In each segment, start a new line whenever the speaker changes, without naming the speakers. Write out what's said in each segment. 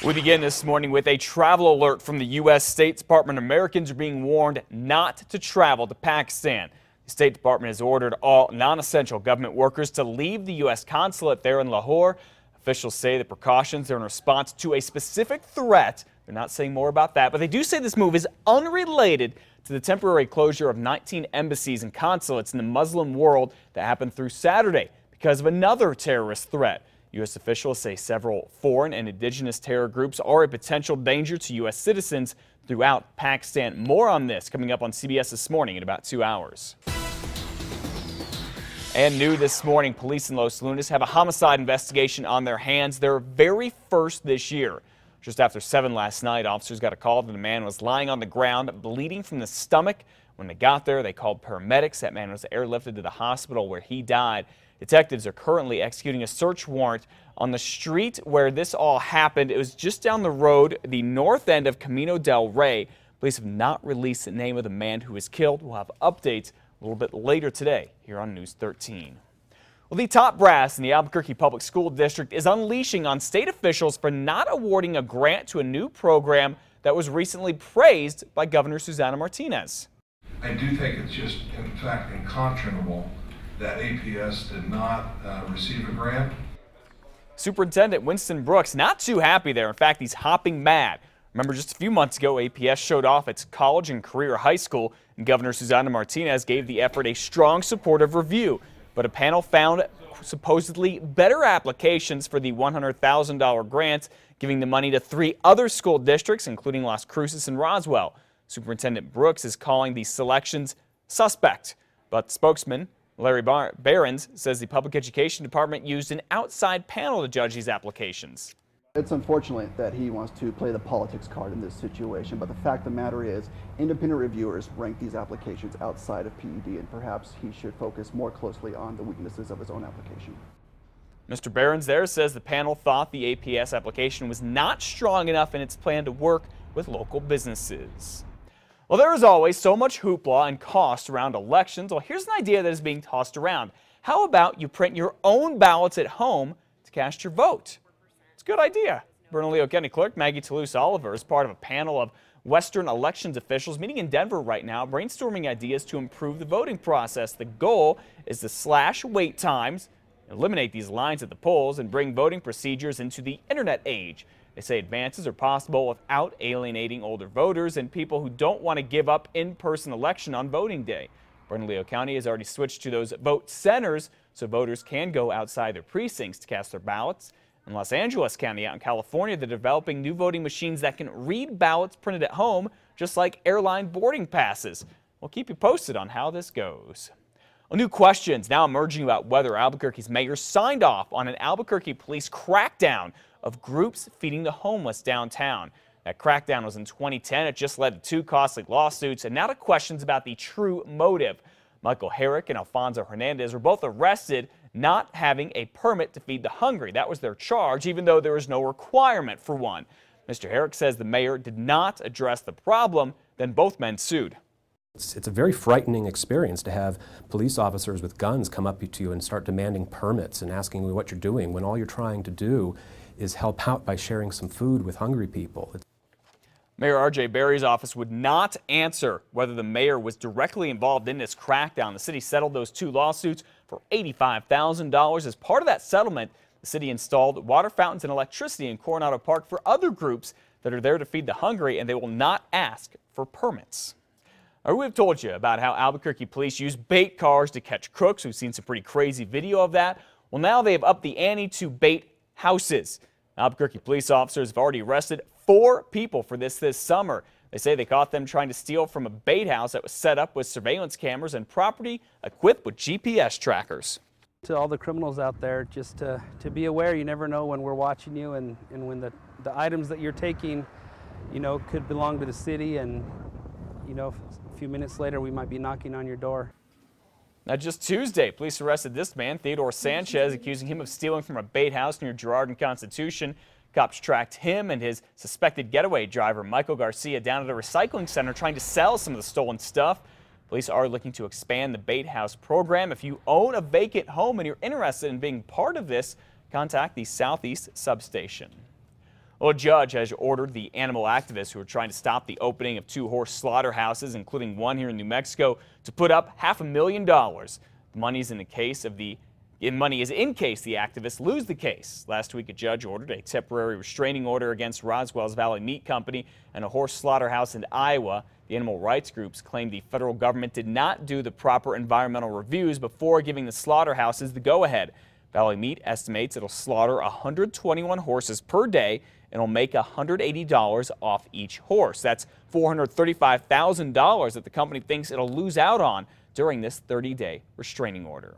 We begin this morning with a travel alert from the U.S. State Department. Americans are being warned not to travel to Pakistan. The State Department has ordered all non-essential government workers to leave the U.S. consulate there in Lahore. Officials say the precautions are in response to a specific threat. They're not saying more about that, but they do say this move is unrelated to the temporary closure of 19 embassies and consulates in the Muslim world that happened through Saturday because of another terrorist threat. U.S. officials say several foreign and indigenous terror groups are a potential danger to U.S. citizens throughout Pakistan. More on this coming up on CBS This Morning in about 2 hours. And new this morning, police in Los Lunas have a homicide investigation on their hands, their very first this year. Just after 7 last night, officers got a call that a man was lying on the ground, bleeding from the stomach. When they got there, they called paramedics. That man was airlifted to the hospital where he died. Detectives are currently executing a search warrant on the street where this all happened. It was just down the road, the north end of Camino del Rey. Police have not released the name of the man who was killed. We'll have updates a little bit later today here on News 13. Well, the top brass in the Albuquerque Public School District is unleashing on state officials for not awarding a grant to a new program that was recently praised by Governor Susana Martinez.
I do think it's just, in fact, unconscionable that APS did not receive a grant.
Superintendent Winston Brooks not too happy there. In fact, he's hopping mad. Remember, just a few months ago, APS showed off its college and career high school, and Governor Susana Martinez gave the effort a strong supportive review. But a panel found supposedly better applications for the $100,000 grant, giving the money to 3 other school districts, including Las Cruces and Roswell. Superintendent Brooks is calling these selections suspect, but spokesman Larry Behrens says the Public Education Department used an outside panel to judge these applications.
It's unfortunate that he wants to play the politics card in this situation, but the fact of the matter is independent reviewers rank these applications outside of PED, and perhaps he should focus more closely on the weaknesses of his own application.
Mr. Behrens there says the panel thought the APS application was not strong enough in its plan to work with local businesses. Well, there is always so much hoopla and cost around elections. Well, here's an idea that is being tossed around. How about you print your own ballots at home to cast your vote? It's a good idea. Bernalillo County Clerk Maggie Toulouse-Oliver is part of a panel of Western elections officials meeting in Denver right now, brainstorming ideas to improve the voting process. The goal is to slash wait times, eliminate these lines at the polls, and bring voting procedures into the internet age. They say advances are possible without alienating older voters and people who don't want to give up in-person election on voting day. Bernalillo County has already switched to those vote centers so voters can go outside their precincts to cast their ballots. In Los Angeles County out in California, they're developing new voting machines that can read ballots printed at home, just like airline boarding passes. We'll keep you posted on how this goes. Well, new questions now emerging about whether Albuquerque's mayor signed off on an Albuquerque police crackdown of groups feeding the homeless downtown. That crackdown was in 2010. It just led to 2 costly lawsuits and now to questions about the true motive. Michael Herrick and Alfonso Hernandez were both arrested not having a permit to feed the hungry. That was their charge, even though there was no requirement for one. Mr. Herrick says the mayor did not address the problem, then both men sued.
It's a very frightening experience to have police officers with guns come up to you and start demanding permits and asking you what you're doing when all you're trying to do is help out by sharing some food with hungry people.
Mayor R.J. Berry's office would not answer whether the mayor was directly involved in this crackdown. The city settled those 2 lawsuits for $85,000. As part of that settlement, the city installed water fountains and electricity in Coronado Park for other groups that are there to feed the hungry, and they will not ask for permits. We've told you about how Albuquerque police use bait cars to catch crooks. We've seen some pretty crazy video of that. Well, now they have upped the ante to bait houses. Albuquerque police officers have already arrested 4 people for this summer. They say they caught them trying to steal from a bait house that was set up with surveillance cameras and property equipped with GPS trackers.
To all the criminals out there, just to be aware, you never know when we're watching you and when the items that you're taking, you know, could belong to the city, and, you know, a few minutes later we might be knocking on your door.
Now, just Tuesday, police arrested this man, Theodore Sanchez, accusing him of stealing from a bait house near Girard and Constitution. Cops tracked him and his suspected getaway driver, Michael Garcia, down at a recycling center trying to sell some of the stolen stuff. Police are looking to expand the bait house program. If you own a vacant home and you're interested in being part of this, contact the Southeast Substation. Well, a judge has ordered the animal activists who are trying to stop the opening of 2 horse slaughterhouses, including one here in New Mexico, to put up $500,000. The money is in case the activists lose the case. Last week, a judge ordered a temporary restraining order against Roswell's Valley Meat Company and a horse slaughterhouse in Iowa. The animal rights groups claim the federal government did not do the proper environmental reviews before giving the slaughterhouses the go-ahead. Valley Meat estimates it'll slaughter 121 horses per day and will make $180 off each horse. That's $435,000 that the company thinks it'll lose out on during this 30-day restraining order.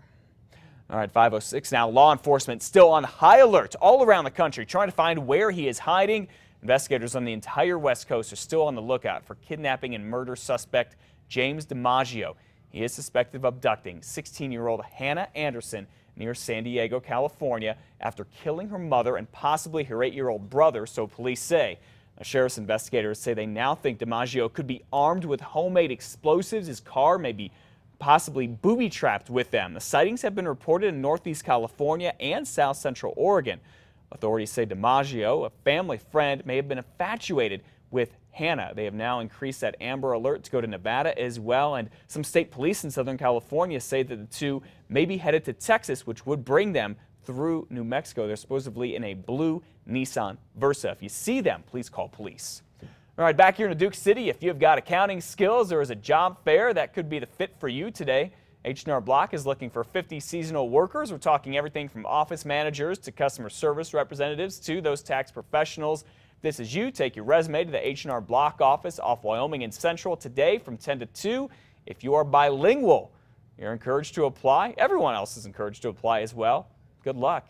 All right, 5:06 now. Law enforcement still on high alert all around the country, trying to find where he is hiding. Investigators on the entire West Coast are still on the lookout for kidnapping and murder suspect James DiMaggio. He is suspected of abducting 16-year-old Hannah Anderson near San Diego, California, after killing her mother and possibly her 8-year-old brother, so police say. Now, sheriff's investigators say they now think DiMaggio could be armed with homemade explosives. His car may be possibly booby-trapped with them. The sightings have been reported in Northeast California and South Central Oregon. Authorities say DiMaggio, a family friend, may have been infatuated with Hannah. They have now increased that Amber Alert to go to Nevada as well, and some state police in Southern California say that the two may be headed to Texas, which would bring them through New Mexico. They're supposedly in a blue Nissan Versa. If you see them, please call police. All right, back here in Duke City, if you've got accounting skills, there is a job fair that could be the fit for you today. H&R Block is looking for 50 seasonal workers. We're talking everything from office managers to customer service representatives to those tax professionals. If this is you, take your resume to the H&R Block office off Wyoming and Central today from 10 to 2. If you are bilingual, you're encouraged to apply. Everyone else is encouraged to apply as well. Good luck.